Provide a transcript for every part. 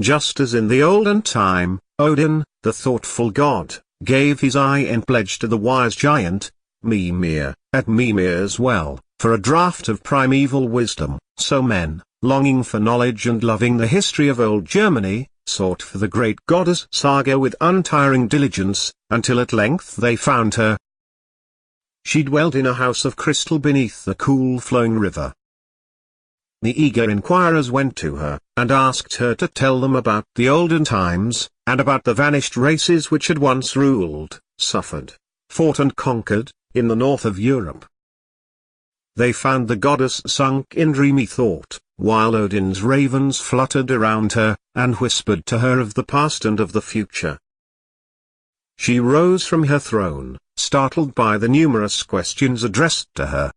just as in the olden time, Odin, the thoughtful god, gave his eye in pledge to the wise giant, Mimir, at Mimir's well, for a draught of primeval wisdom. So men, longing for knowledge and loving the history of old Germany, sought for the great goddess Saga with untiring diligence, until at length they found her. She dwelt in a house of crystal beneath the cool flowing river. The eager inquirers went to her, and asked her to tell them about the olden times, and about the vanished races which had once ruled, suffered, fought and conquered, in the north of Europe. They found the goddess sunk in dreamy thought, while Odin's ravens fluttered around her, and whispered to her of the past and of the future. She rose from her throne, startled by the numerous questions addressed to her.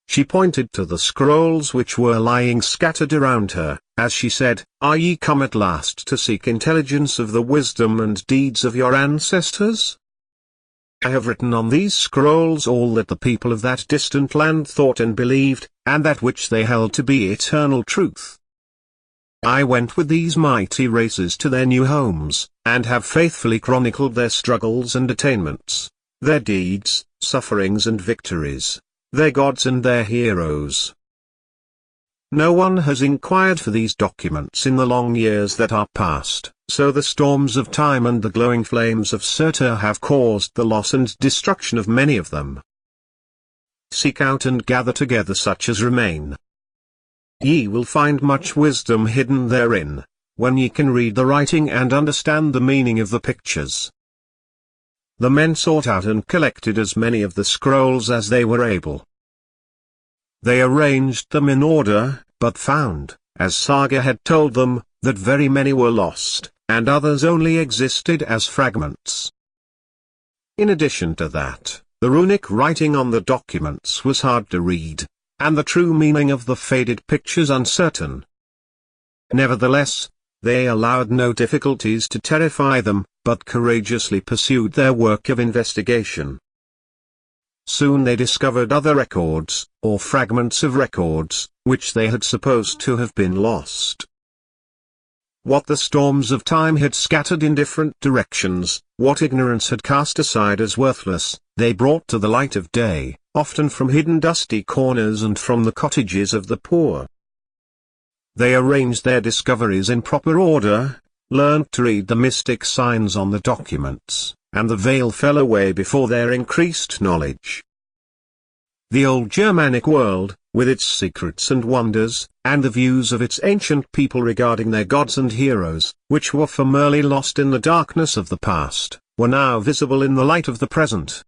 She pointed to the scrolls which were lying scattered around her, as she said, "Are ye come at last to seek intelligence of the wisdom and deeds of your ancestors? I have written on these scrolls all that the people of that distant land thought and believed, and that which they held to be eternal truth. I went with these mighty races to their new homes, and have faithfully chronicled their struggles and attainments, their deeds, sufferings and victories, their gods and their heroes. No one has inquired for these documents in the long years that are past, so the storms of time and the glowing flames of Surtur have caused the loss and destruction of many of them. Seek out and gather together such as remain. Ye will find much wisdom hidden therein, when ye can read the writing and understand the meaning of the pictures." The men sought out and collected as many of the scrolls as they were able. They arranged them in order, but found, as Saga had told them, that very many were lost, and others only existed as fragments. In addition to that, the runic writing on the documents was hard to read, and the true meaning of the faded pictures uncertain. Nevertheless, they allowed no difficulties to terrify them, but courageously pursued their work of investigation. Soon they discovered other records, or fragments of records, which they had supposed to have been lost. What the storms of time had scattered in different directions, what ignorance had cast aside as worthless, they brought to the light of day, often from hidden dusty corners and from the cottages of the poor. They arranged their discoveries in proper order, learned to read the mystic signs on the documents, and the veil fell away before their increased knowledge. The old Germanic world, with its secrets and wonders, and the views of its ancient people regarding their gods and heroes, which were formerly lost in the darkness of the past, were now visible in the light of the present.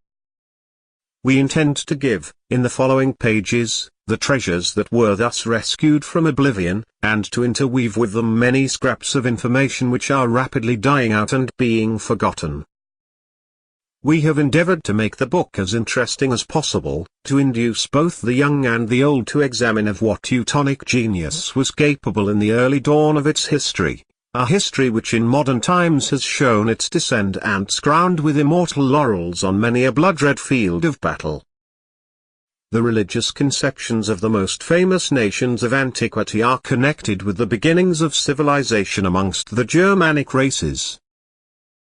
We intend to give, in the following pages, the treasures that were thus rescued from oblivion, and to interweave with them many scraps of information which are rapidly dying out and being forgotten. We have endeavored to make the book as interesting as possible, to induce both the young and the old to examine of what Teutonic genius was capable in the early dawn of its history, a history which in modern times has shown its descendants crowned with immortal laurels on many a blood-red field of battle. The religious conceptions of the most famous nations of antiquity are connected with the beginnings of civilization amongst the Germanic races.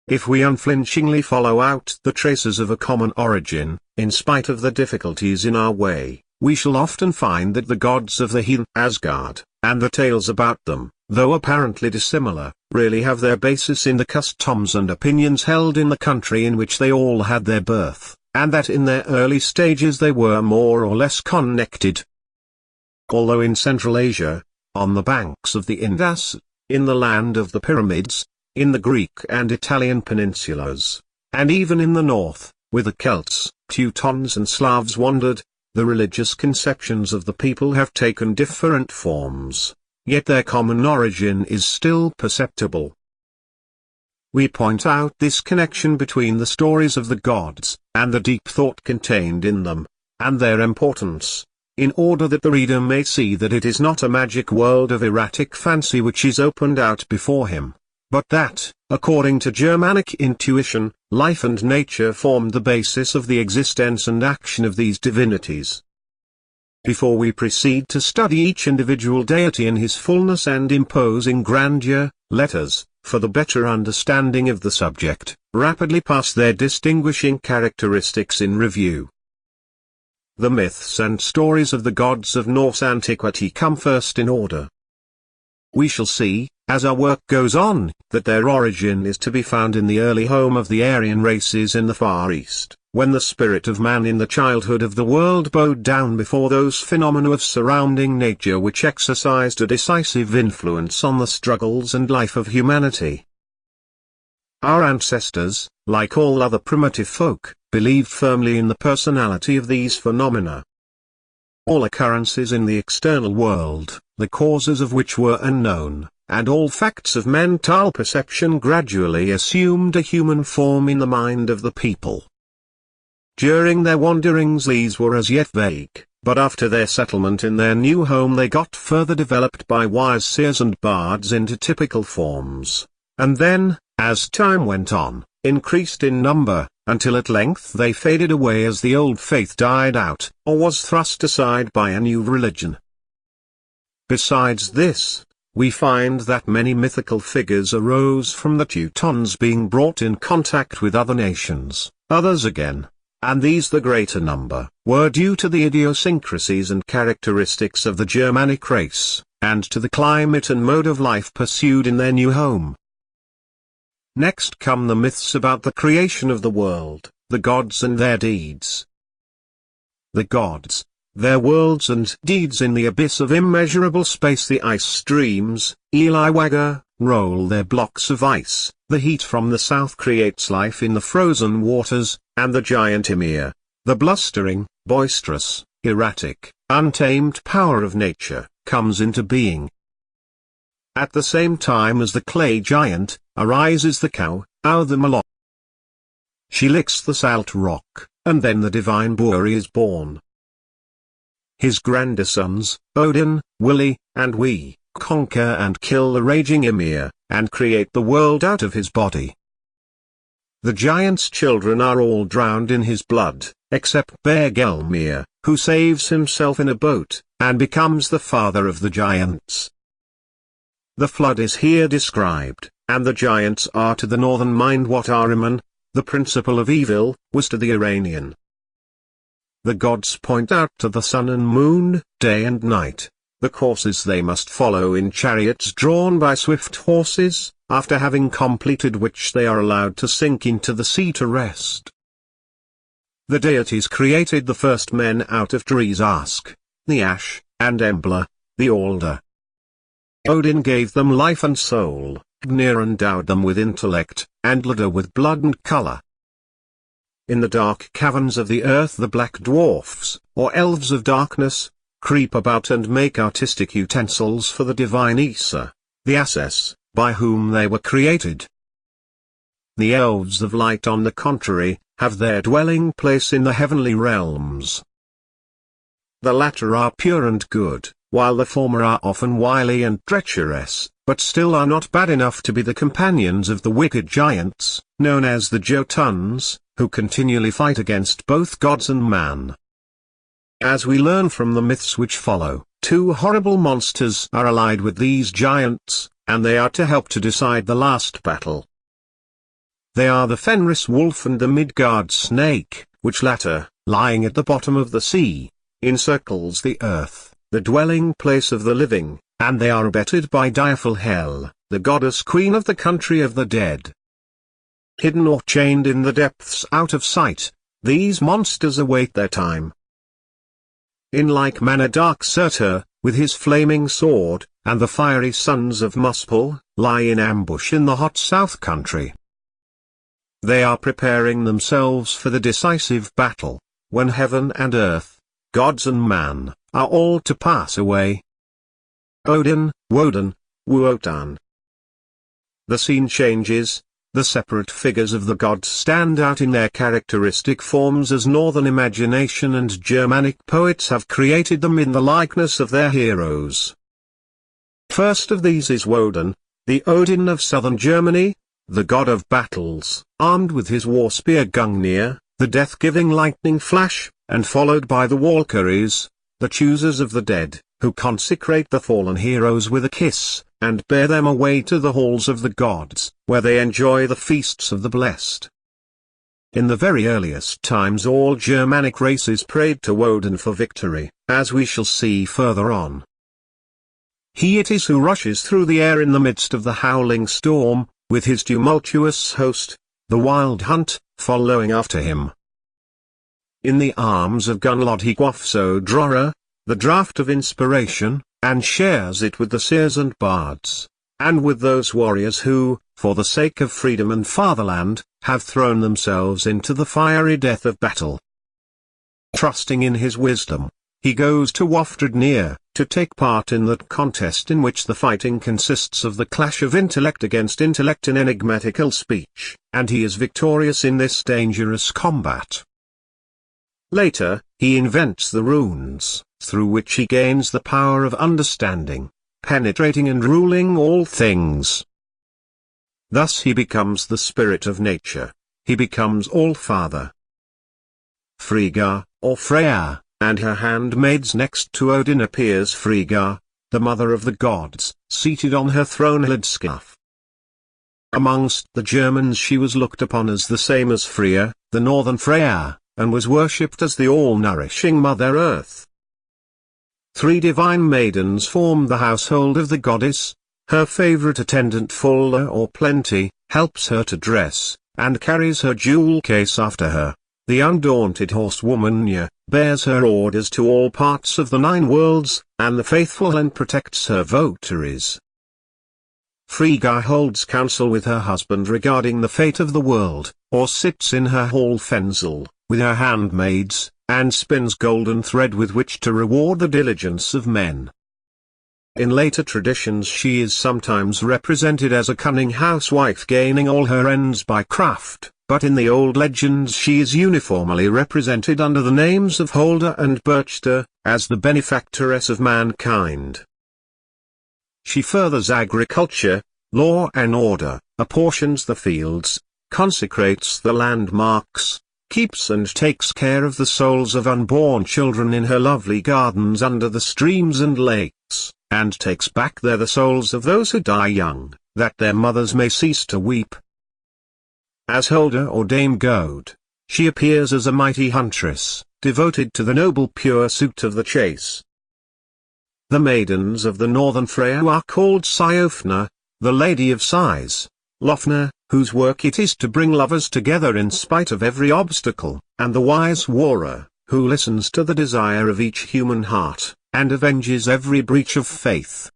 If we unflinchingly follow out the traces of a common origin, in spite of the difficulties in our way, we shall often find that the gods of the heathen Asgard, and the tales about them, though apparently dissimilar, really have their basis in the customs and opinions held in the country in which they all had their birth, and that in their early stages they were more or less connected. Although in Central Asia, on the banks of the Indus, in the land of the pyramids, in the Greek and Italian peninsulas, and even in the north, where the Celts, Teutons and Slavs wandered, the religious conceptions of the people have taken different forms, yet their common origin is still perceptible. We point out this connection between the stories of the gods, and the deep thought contained in them, and their importance, in order that the reader may see that it is not a magic world of erratic fancy which is opened out before him, but that, according to Germanic intuition, life and nature formed the basis of the existence and action of these divinities. Before we proceed to study each individual deity in his fullness and imposing grandeur, let us, for the better understanding of the subject, rapidly pass their distinguishing characteristics in review. The myths and stories of the gods of Norse antiquity come first in order. We shall see, as our work goes on, that their origin is to be found in the early home of the Aryan races in the Far East, when the spirit of man in the childhood of the world bowed down before those phenomena of surrounding nature which exercised a decisive influence on the struggles and life of humanity. Our ancestors, like all other primitive folk, believed firmly in the personality of these phenomena. All occurrences in the external world, the causes of which were unknown, and all facts of mental perception gradually assumed a human form in the mind of the people. During their wanderings these were as yet vague, but after their settlement in their new home they got further developed by wise seers and bards into typical forms, and then, as time went on, increased in number, until at length they faded away as the old faith died out, or was thrust aside by a new religion. Besides this, we find that many mythical figures arose from the Teutons being brought in contact with other nations. Others again, and these the greater number, were due to the idiosyncrasies and characteristics of the Germanic race, and to the climate and mode of life pursued in their new home. Next come the myths about the creation of the world, the gods and their deeds. The gods, their worlds and deeds in the abyss of immeasurable space. The ice streams, Eliwagga, roll their blocks of ice, the heat from the south creates life in the frozen waters, and the giant Ymir, the blustering, boisterous, erratic, untamed power of nature, comes into being. At the same time as the clay giant, arises the cow, Au the Malot. She licks the salt rock, and then the divine Buri is born. His grandsons, Odin, Willi, and we, conquer and kill the raging Ymir, and create the world out of his body. The giant's children are all drowned in his blood, except Bergelmir, who saves himself in a boat, and becomes the father of the giants. The flood is here described, and the giants are to the northern mind what Ahriman, the principle of evil, was to the Iranian. The gods point out to the sun and moon, day and night, the courses they must follow in chariots drawn by swift horses, after having completed which they are allowed to sink into the sea to rest. The deities created the first men out of trees Ask, the ash, and Embla, the alder. Odin gave them life and soul, Gnir endowed them with intellect, and Lada with blood and color. In the dark caverns of the earth the black dwarfs, or elves of darkness, creep about and make artistic utensils for the divine Issa, the Asses, by whom they were created. The elves of light on the contrary, have their dwelling place in the heavenly realms. The latter are pure and good, while the former are often wily and treacherous, but still are not bad enough to be the companions of the wicked giants, known as the Jotuns, who continually fight against both gods and man. As we learn from the myths which follow, two horrible monsters are allied with these giants, and they are to help to decide the last battle. They are the Fenris wolf and the Midgard snake, which latter, lying at the bottom of the sea, encircles the earth, the dwelling place of the living, and they are abetted by direful Hel, the goddess queen of the country of the dead. Hidden or chained in the depths out of sight, these monsters await their time. In like manner Dark Surtur, with his flaming sword, and the fiery sons of Muspel, lie in ambush in the hot south country. They are preparing themselves for the decisive battle, when heaven and earth, gods and man, are all to pass away. Odin, Woden, Wotan. The scene changes. The separate figures of the gods stand out in their characteristic forms as northern imagination and Germanic poets have created them in the likeness of their heroes. First of these is Woden, the Odin of southern Germany, the god of battles, armed with his war spear Gungnir, the death-giving lightning flash, and followed by the Valkyries, the choosers of the dead, who consecrate the fallen heroes with a kiss, and bear them away to the halls of the gods, where they enjoy the feasts of the blessed. In the very earliest times all Germanic races prayed to Odin for victory, as we shall see further on. He it is who rushes through the air in the midst of the howling storm, with his tumultuous host, the wild hunt, following after him. In the arms of Gunnlod he quaffs Odrora, the draught of inspiration, and shares it with the seers and bards, and with those warriors who, for the sake of freedom and fatherland, have thrown themselves into the fiery death of battle. Trusting in his wisdom, he goes to Wafdrednir, to take part in that contest in which the fighting consists of the clash of intellect against intellect in enigmatical speech, and he is victorious in this dangerous combat. Later, he invents the runes, through which he gains the power of understanding, penetrating and ruling all things. Thus he becomes the spirit of nature, he becomes All-Father. Frigga, or Freya, and her handmaids next to Odin appears Frigga, the mother of the gods, seated on her throne Hildskaf. Amongst the Germans she was looked upon as the same as Freya, the northern Freya, and was worshipped as the all-nourishing Mother Earth. 3 divine maidens formed the household of the goddess. Her favorite attendant Fulla or Plenty, helps her to dress, and carries her jewel case after her. The undaunted horsewoman Nya, bears her orders to all parts of the 9 worlds, and the faithful Helen protects her votaries. Frigga holds counsel with her husband regarding the fate of the world, or sits in her hall Fensel, with her handmaids, and spins golden thread with which to reward the diligence of men. In later traditions she is sometimes represented as a cunning housewife gaining all her ends by craft, but in the old legends she is uniformly represented under the names of Holder and Birchta, as the benefactress of mankind. She furthers agriculture, law and order, apportions the fields, consecrates the landmarks, keeps and takes care of the souls of unborn children in her lovely gardens under the streams and lakes, and takes back there the souls of those who die young, that their mothers may cease to weep. As Holder or Dame Gode, she appears as a mighty huntress, devoted to the noble pursuit of the chase. The maidens of the northern Freya are called Siofna, the Lady of Sighs, Lofna, whose work it is to bring lovers together in spite of every obstacle, and the wise Wara, who listens to the desire of each human heart, and avenges every breach of faith.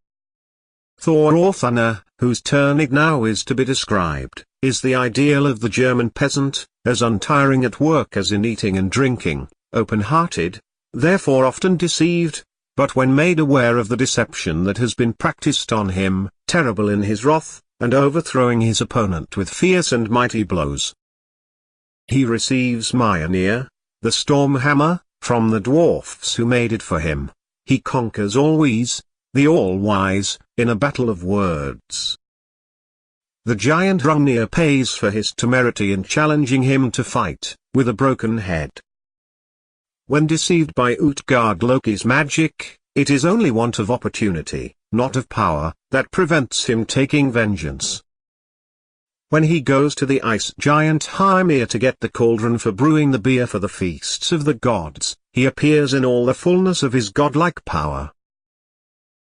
Thororthana, whose turn it now is to be described, is the ideal of the German peasant, as untiring at work as in eating and drinking, open-hearted, therefore often deceived, but when made aware of the deception that has been practiced on him, terrible in his wrath, and overthrowing his opponent with fierce and mighty blows. He receives Mjolnir, the storm hammer, from the dwarfs who made it for him. He conquers Alwise, the all-wise, in a battle of words. The giant Hrungnir pays for his temerity in challenging him to fight, with a broken head. When deceived by Utgard Loki's magic, it is only want of opportunity, not of power, that prevents him taking vengeance. When he goes to the ice giant Hymir to get the cauldron for brewing the beer for the feasts of the gods, he appears in all the fullness of his godlike power.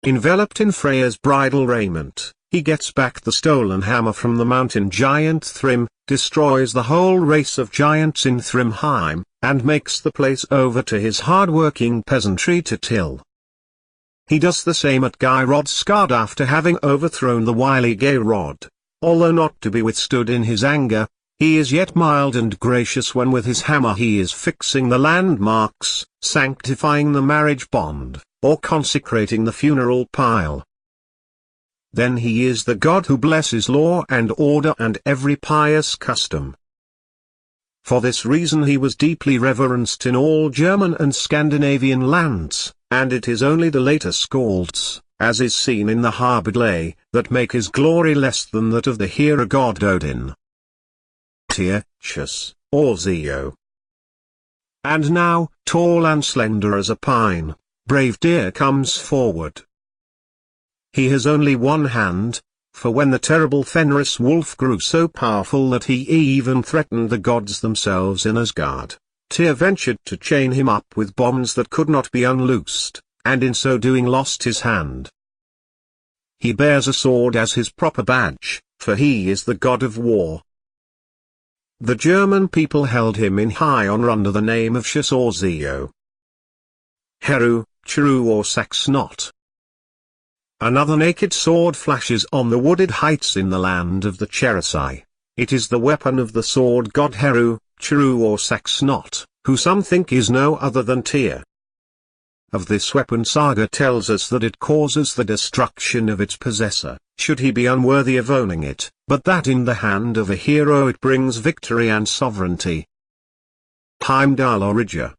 Enveloped in Freya's bridal raiment, he gets back the stolen hammer from the mountain giant Thrym, destroys the whole race of giants in Thrymheim, and makes the place over to his hard-working peasantry to till. He does the same at Gyrodskard after having overthrown the wily Geirrod. Although not to be withstood in his anger, he is yet mild and gracious when with his hammer he is fixing the landmarks, sanctifying the marriage bond, or consecrating the funeral pile. Then he is the god who blesses law and order and every pious custom. For this reason he was deeply reverenced in all German and Scandinavian lands, and it is only the later Scalds, as is seen in the Harbardlay, that make his glory less than that of the hero god Odin. Tyrchus, or Zeo. And now, tall and slender as a pine, brave deer comes forward. He has only one hand, for when the terrible Fenris wolf grew so powerful that he even threatened the gods themselves in Asgard, Tyr ventured to chain him up with bonds that could not be unloosed, and in so doing lost his hand. He bears a sword as his proper badge, for he is the god of war. The German people held him in high honor under the name of Shasorzio. Heru, Chiru or Saxnot. Another naked sword flashes on the wooded heights in the land of the Cherusei. It is the weapon of the sword god Heru, Chiru or Saxnot, who some think is no other than Tyr. Of this weapon saga tells us that it causes the destruction of its possessor, should he be unworthy of owning it, but that in the hand of a hero it brings victory and sovereignty. Heimdall Orija.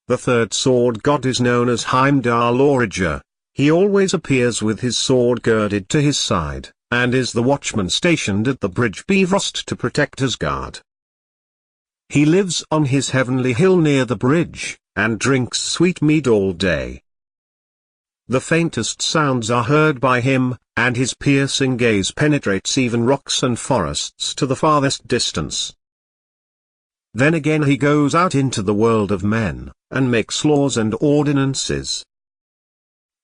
The third sword god is known as Heimdall Orija. He always appears with his sword girded to his side, and is the watchman stationed at the bridge Bifrost to protect Asgard. He lives on his heavenly hill near the bridge, and drinks sweet mead all day. The faintest sounds are heard by him, and his piercing gaze penetrates even rocks and forests to the farthest distance. Then again he goes out into the world of men, and makes laws and ordinances.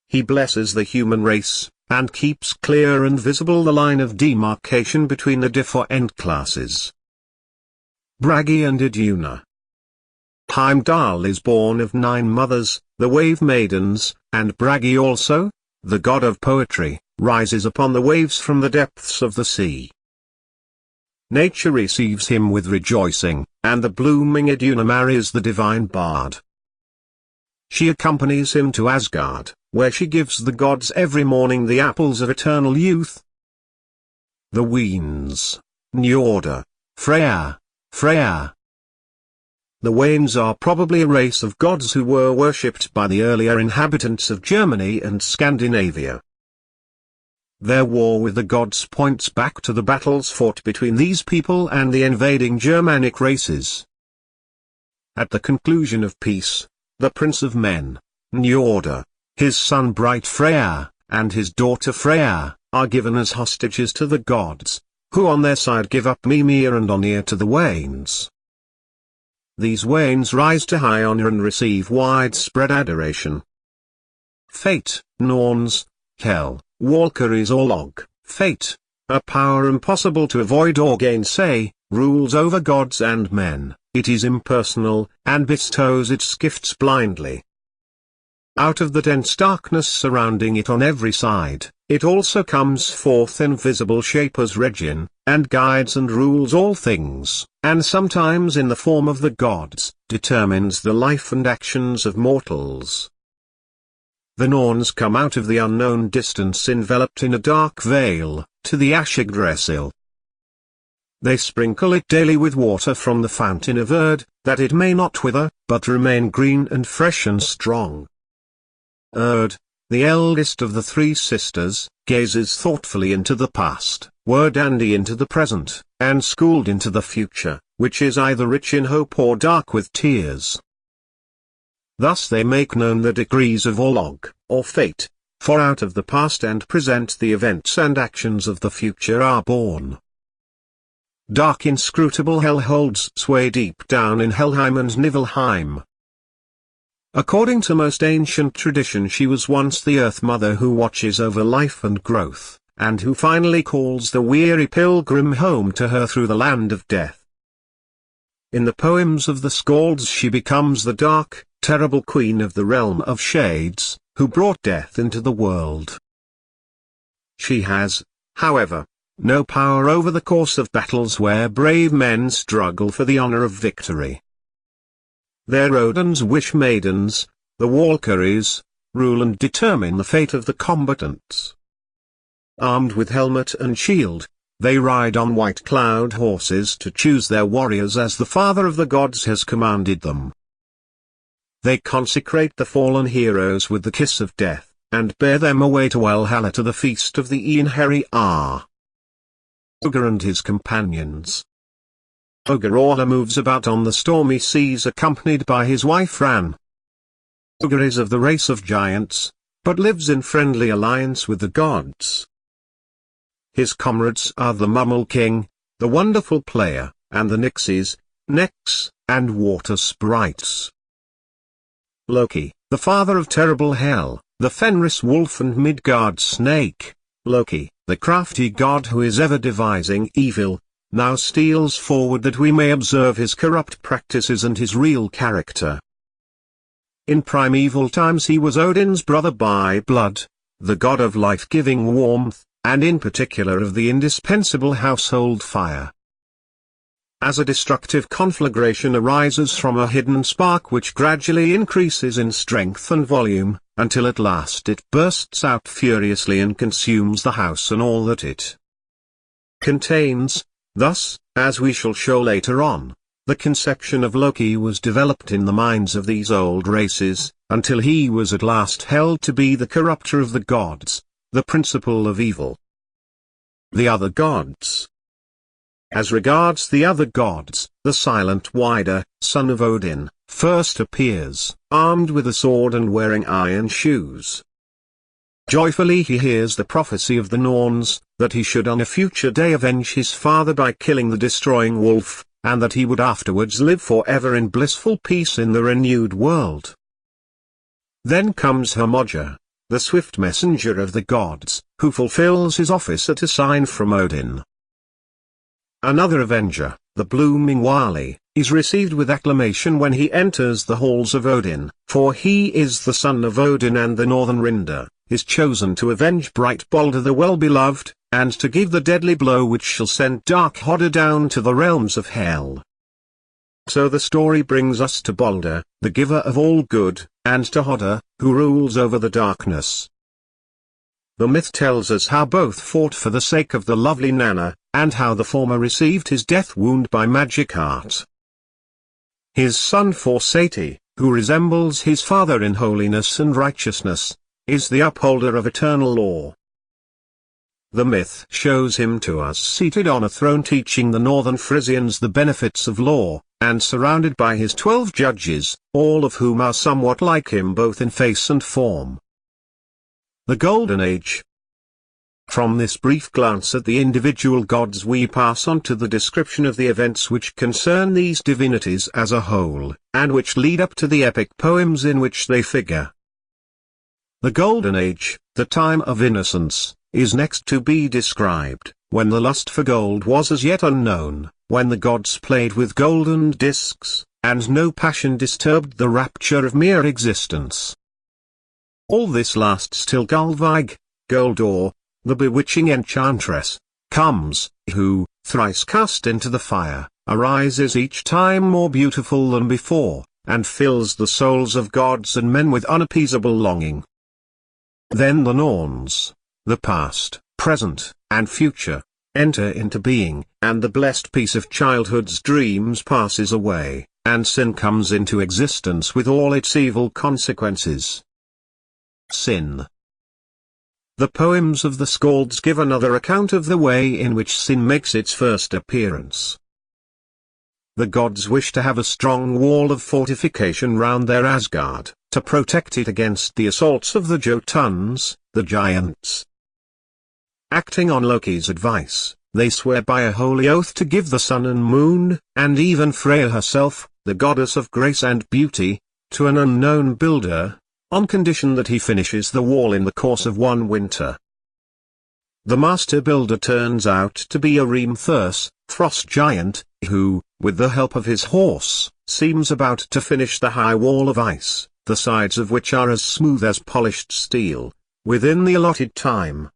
He blesses the human race, and keeps clear and visible the line of demarcation between the different classes. Bragi and Iduna. Heimdall is born of 9 mothers, the wave maidens, and Bragi also, the god of poetry, rises upon the waves from the depths of the sea. Nature receives him with rejoicing, and the blooming Iduna marries the divine bard. She accompanies him to Asgard, where she gives the gods every morning the apples of eternal youth. The Wanes. Njorda. Freyr. Freyr. The Wanes are probably a race of gods who were worshipped by the earlier inhabitants of Germany and Scandinavia. Their war with the gods points back to the battles fought between these people and the invading Germanic races. At the conclusion of peace, the Prince of Men, Njorda, his son bright Freyr, and his daughter Freyr, are given as hostages to the gods, who on their side give up Mimir and Onir to the Wanes. These Wanes rise to high honor and receive widespread adoration. Fate, Norns, Hel, Valkyries or Log, Fate, a power impossible to avoid or gainsay, rules over gods and men. It is impersonal, and bestows its gifts blindly. Out of the dense darkness surrounding it on every side, it also comes forth in visible shape as Regin, and guides and rules all things, and sometimes in the form of the gods, determines the life and actions of mortals. The Norns come out of the unknown distance enveloped in a dark veil, to the Yggdrasil. They sprinkle it daily with water from the fountain of Erd, that it may not wither, but remain green and fresh and strong. Erd, the eldest of the 3 sisters, gazes thoughtfully into the past, Werdandi into the present, and Skuld into the future, which is either rich in hope or dark with tears. Thus they make known the decrees of Olog, or fate, for out of the past and present the events and actions of the future are born. Dark inscrutable hell holds sway deep down in Helheim and Niflheim. According to most ancient tradition she was once the Earth Mother who watches over life and growth, and who finally calls the weary pilgrim home to her through the land of death. In the poems of the Skalds she becomes the dark, terrible queen of the realm of shades, who brought death into the world. She has, however, no power over the course of battles where brave men struggle for the honor of victory. Their Odin's wish maidens, the Valkyries, rule and determine the fate of the combatants. Armed with helmet and shield, they ride on white cloud horses to choose their warriors as the Father of the Gods has commanded them. They consecrate the fallen heroes with the kiss of death, and bear them away to Valhalla to the feast of the Einherjar. Ogre and his companions. Ogre Orla moves about on the stormy seas accompanied by his wife Ran. ogre is of the race of giants, but lives in friendly alliance with the gods. His comrades are the Mummel King, the Wonderful Player, and the Nixies, Nex, and water sprites. Loki, the father of terrible Hel, the Fenris wolf and Midgard snake. Loki, the crafty god who is ever devising evil, now steals forward that we may observe his corrupt practices and his real character. In primeval times he was Odin's brother by blood, the god of life-giving warmth, and in particular of the indispensable household fire. As a destructive conflagration arises from a hidden spark which gradually increases in strength and volume, until at last it bursts out furiously and consumes the house and all that it contains. Thus, as we shall show later on, the conception of Loki was developed in the minds of these old races, until he was at last held to be the corrupter of the gods, the principle of evil. The other gods. As regards the other gods, the silent Wider, son of Odin, first appears, armed with a sword and wearing iron shoes. Joyfully he hears the prophecy of the Norns, that he should on a future day avenge his father by killing the destroying wolf, and that he would afterwards live forever in blissful peace in the renewed world. Then comes Hermodja, the swift messenger of the gods, who fulfills his office at a sign from Odin. Another avenger, the blooming Wali, is received with acclamation when he enters the halls of Odin, for he is the son of Odin, and the northern Rinder is chosen to avenge bright Balder the well-beloved, and to give the deadly blow which shall send dark Hodder down to the realms of hell. So the story brings us to Balder, the giver of all good, and to Hodder, who rules over the darkness. The myth tells us how both fought for the sake of the lovely Nanna, and how the former received his death wound by magic art. His son Forseti, who resembles his father in holiness and righteousness, is the upholder of eternal law. The myth shows him to us seated on a throne teaching the northern Frisians the benefits of law, and surrounded by his 12 judges, all of whom are somewhat like him both in face and form. The Golden Age. From this brief glance at the individual gods we pass on to the description of the events which concern these divinities as a whole, and which lead up to the epic poems in which they figure. The Golden Age, the time of innocence, is next to be described, when the lust for gold was as yet unknown, when the gods played with golden discs, and no passion disturbed the rapture of mere existence. All this lasts till Gullveig, Goldor, the bewitching enchantress, comes, who, thrice cast into the fire, arises each time more beautiful than before, and fills the souls of gods and men with unappeasable longing. Then the Norns, the past, present, and future, enter into being, and the blessed peace of childhood's dreams passes away, and sin comes into existence with all its evil consequences. Sin. The poems of the Skalds give another account of the way in which sin makes its first appearance. The gods wish to have a strong wall of fortification round their Asgard, to protect it against the assaults of the Jotuns, the giants. Acting on Loki's advice, they swear by a holy oath to give the sun and moon, and even Freya herself, the goddess of grace and beauty, to an unknown builder, on condition that he finishes the wall in the course of one winter. The master builder turns out to be a Hrimthurs, frost giant, who, with the help of his horse, seems about to finish the high wall of ice, the sides of which are as smooth as polished steel, within the allotted time.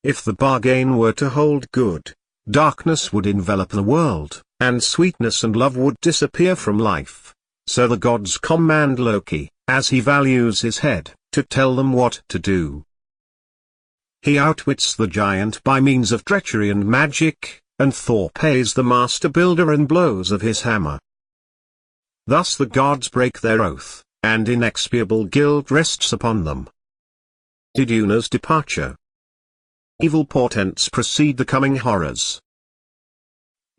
If the bargain were to hold good, darkness would envelop the world, and sweetness and love would disappear from life. So the gods command Loki, as he values his head, to tell them what to do. He outwits the giant by means of treachery and magic, and Thor pays the master builder in blows of his hammer. Thus the gods break their oath, and inexpiable guilt rests upon them. Iduna's departure. Evil portents precede the coming horrors.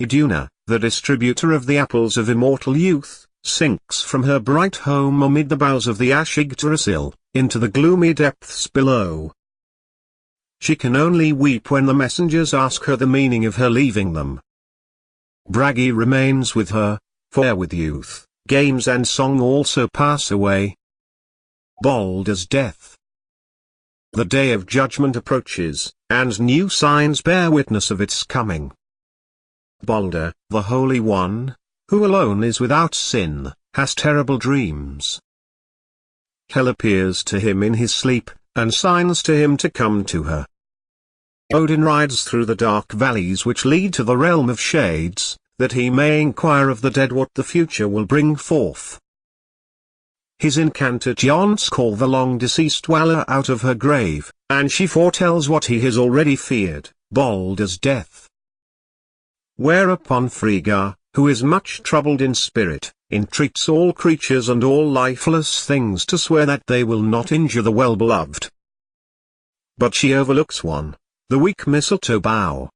Iduna, the distributor of the apples of immortal youth, sinks from her bright home amid the boughs of the ash Yggdrasil, into the gloomy depths below. She can only weep when the messengers ask her the meaning of her leaving them. Bragi remains with her, for with youth, games and song also pass away. Baldur's death. The day of judgment approaches, and new signs bear witness of its coming. Baldur, the Holy One, who alone is without sin, has terrible dreams. Hel appears to him in his sleep, and signs to him to come to her. Odin rides through the dark valleys which lead to the realm of shades, that he may inquire of the dead what the future will bring forth. His incantations call the long-deceased dweller out of her grave, and she foretells what he has already feared, Baldur's death. Whereupon Frigga, who is much troubled in spirit, entreats all creatures and all lifeless things to swear that they will not injure the well-beloved. But she overlooks one, the weak mistletoe bough.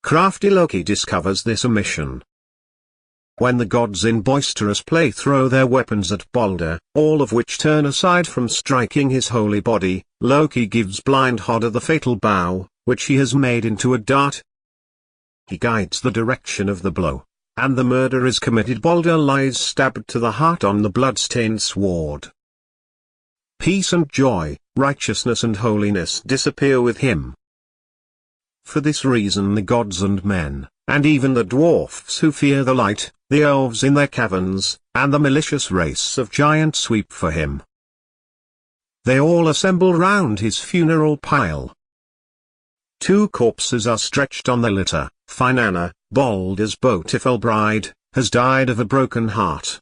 Crafty Loki discovers this omission. When the gods in boisterous play throw their weapons at Baldur, all of which turn aside from striking his holy body, Loki gives blind Hodder the fatal bow, which he has made into a dart. He guides the direction of the blow, and the murder is committed. Baldur lies stabbed to the heart on the blood-stained sward. Peace and joy, righteousness and holiness disappear with him. For this reason the gods and men, and even the dwarfs who fear the light, the elves in their caverns, and the malicious race of giants weep for him. They all assemble round his funeral pile. 2 corpses are stretched on the litter. Finnanna, Baldur's beautiful bride, has died of a broken heart.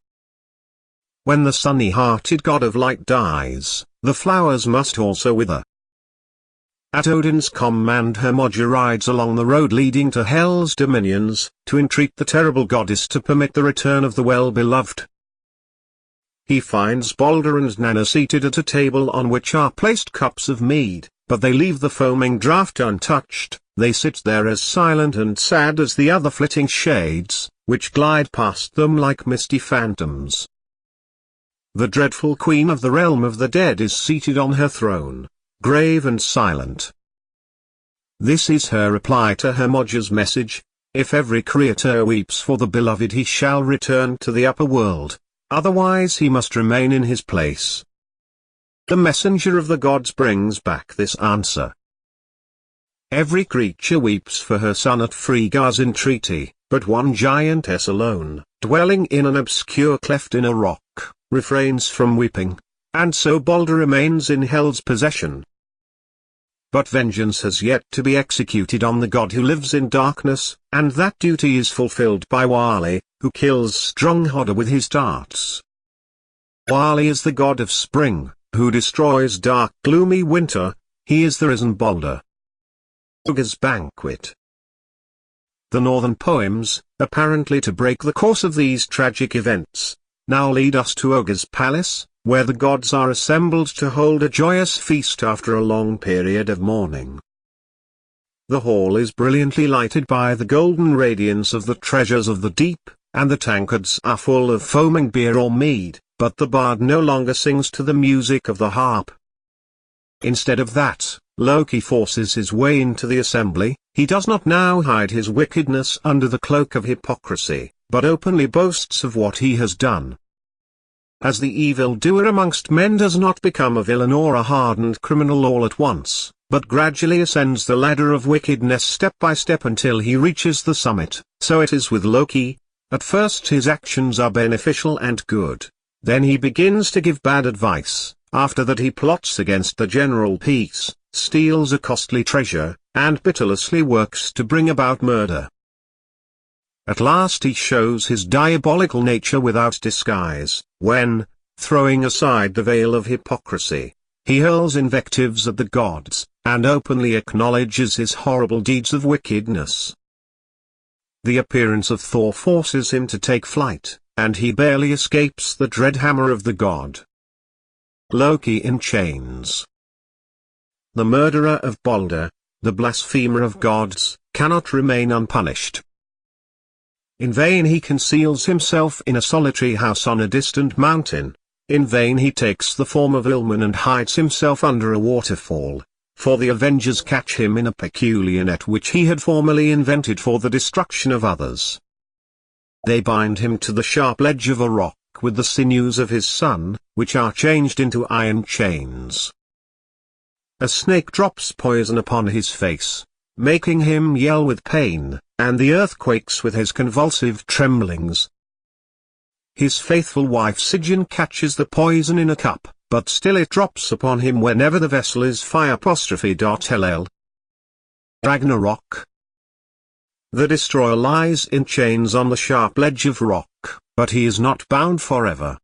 When the sunny-hearted god of light dies, the flowers must also wither. At Odin's command Hermodja rides along the road leading to Hel's dominions, to entreat the terrible goddess to permit the return of the well-beloved. He finds Baldur and Nanna seated at a table on which are placed cups of mead, but they leave the foaming draught untouched. They sit there as silent and sad as the other flitting shades, which glide past them like misty phantoms. The dreadful queen of the realm of the dead is seated on her throne, grave and silent. This is her reply to Hermodja's message: if every creator weeps for the beloved, he shall return to the upper world, otherwise he must remain in his place. The messenger of the gods brings back this answer. Every creature weeps for her son at Frigga's entreaty, but one giantess alone, dwelling in an obscure cleft in a rock, refrains from weeping, and so Baldur remains in Hel's possession. But vengeance has yet to be executed on the god who lives in darkness, and that duty is fulfilled by Wali, who kills strong Hodder with his darts. Wali is the god of spring, who destroys dark gloomy winter. He is the risen Baldur. Ogre's Banquet. The northern poems, apparently to break the course of these tragic events, now lead us to Ogre's palace, where the gods are assembled to hold a joyous feast after a long period of mourning. The hall is brilliantly lighted by the golden radiance of the treasures of the deep, and the tankards are full of foaming beer or mead, but the bard no longer sings to the music of the harp. Instead of that, Loki forces his way into the assembly. He does not now hide his wickedness under the cloak of hypocrisy, but openly boasts of what he has done. As the evildoer amongst men does not become a villain or a hardened criminal all at once, but gradually ascends the ladder of wickedness step by step until he reaches the summit, so it is with Loki. At first his actions are beneficial and good, then he begins to give bad advice, after that he plots against the general peace, steals a costly treasure, and pitilessly works to bring about murder. At last he shows his diabolical nature without disguise, when, throwing aside the veil of hypocrisy, he hurls invectives at the gods, and openly acknowledges his horrible deeds of wickedness. The appearance of Thor forces him to take flight, and he barely escapes the dread hammer of the god. Loki in chains. The murderer of Baldur, the blasphemer of gods, cannot remain unpunished. In vain he conceals himself in a solitary house on a distant mountain. In vain he takes the form of Ilman and hides himself under a waterfall, for the avengers catch him in a peculiar net which he had formerly invented for the destruction of others. They bind him to the sharp ledge of a rock with the sinews of his son, which are changed into iron chains. A snake drops poison upon his face, making him yell with pain, and the earth quakes with his convulsive tremblings. His faithful wife Sigyn catches the poison in a cup, but still it drops upon him whenever the vessel is fire''ll. Ragnarok. The destroyer lies in chains on the sharp ledge of rock, but he is not bound forever.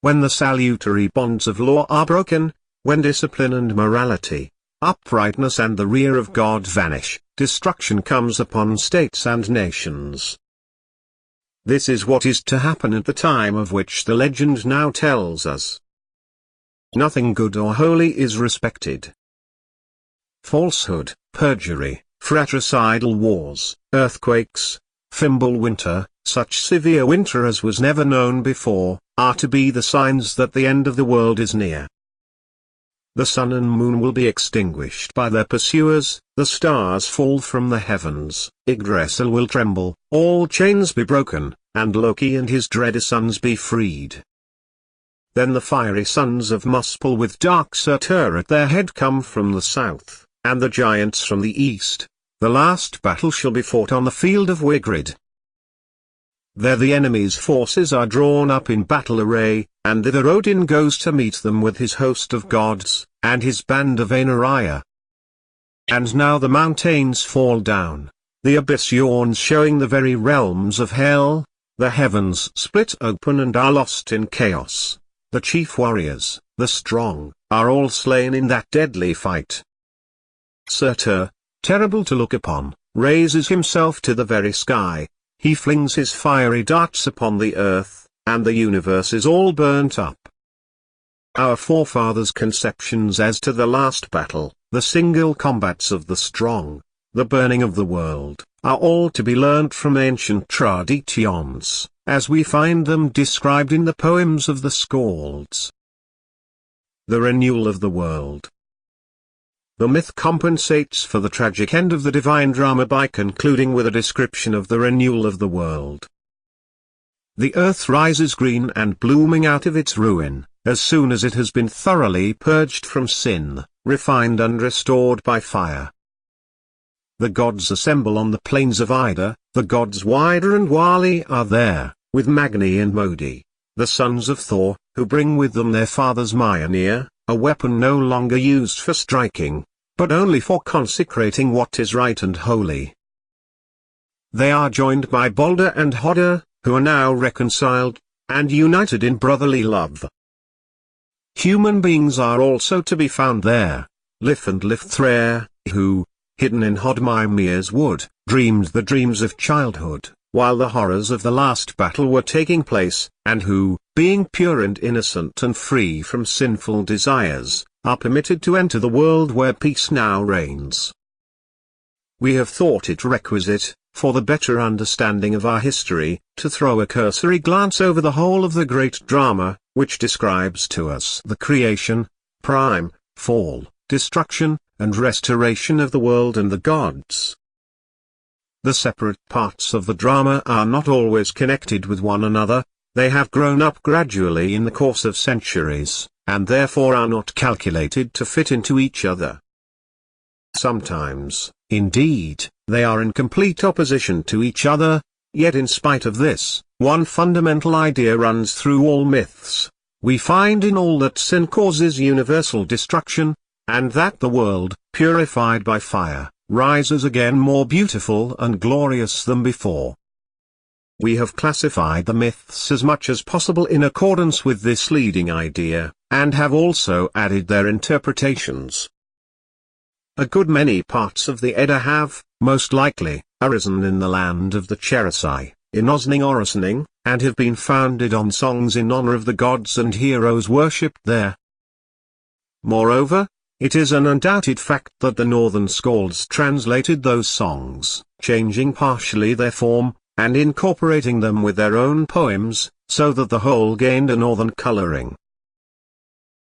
When the salutary bonds of law are broken, when discipline and morality, uprightness and the rear of God vanish, destruction comes upon states and nations. This is what is to happen at the time of which the legend now tells us. Nothing good or holy is respected. Falsehood, perjury, fratricidal wars, earthquakes, Fimbulwinter, such severe winter as was never known before, are to be the signs that the end of the world is near. The sun and moon will be extinguished by their pursuers, the stars fall from the heavens, Yggdrasil will tremble, all chains be broken, and Loki and his dread sons be freed. Then the fiery sons of Muspel with dark Surtur at their head come from the south, and the giants from the east. The last battle shall be fought on the field of Wigrid. There the enemy's forces are drawn up in battle array, and thither Odin goes to meet them with his host of gods, and his band of Ainariah. And now the mountains fall down, the abyss yawns showing the very realms of hell, the heavens split open and are lost in chaos. The chief warriors, the strong, are all slain in that deadly fight. Surtur, terrible to look upon, raises himself to the very sky. He flings his fiery darts upon the earth, and the universe is all burnt up. Our forefathers' conceptions as to the last battle, the single combats of the strong, the burning of the world, are all to be learnt from ancient traditions, as we find them described in the poems of the Skalds. The renewal of the world. The myth compensates for the tragic end of the divine drama by concluding with a description of the renewal of the world. The earth rises green and blooming out of its ruin, as soon as it has been thoroughly purged from sin, refined and restored by fire. The gods assemble on the plains of Ida, the gods Wider and Wali are there, with Magni and Modi, the sons of Thor, who bring with them their father's Mjolnir, a weapon no longer used for striking, but only for consecrating what is right and holy. They are joined by Balder and Hodder, who are now reconciled, and united in brotherly love. Human beings are also to be found there, Lif and Lifthrer, who, hidden in Hodmimir's wood, dreamed the dreams of childhood, while the horrors of the last battle were taking place, and who, being pure and innocent and free from sinful desires, are permitted to enter the world where peace now reigns. We have thought it requisite, for the better understanding of our history, to throw a cursory glance over the whole of the great drama, which describes to us the creation, prime, fall, destruction, and restoration of the world and the gods. The separate parts of the drama are not always connected with one another, they have grown up gradually in the course of centuries, and therefore are not calculated to fit into each other. Sometimes, indeed, they are in complete opposition to each other, yet in spite of this, one fundamental idea runs through all myths. We find in all that sin causes universal destruction, and that the world, purified by fire, rises again more beautiful and glorious than before. We have classified the myths as much as possible in accordance with this leading idea, and have also added their interpretations. A good many parts of the Edda have, most likely, arisen in the land of the Cherusei, in Osning or Osning, and have been founded on songs in honor of the gods and heroes worshipped there. Moreover, it is an undoubted fact that the northern Skalds translated those songs, changing partially their form, and incorporating them with their own poems, so that the whole gained a northern coloring.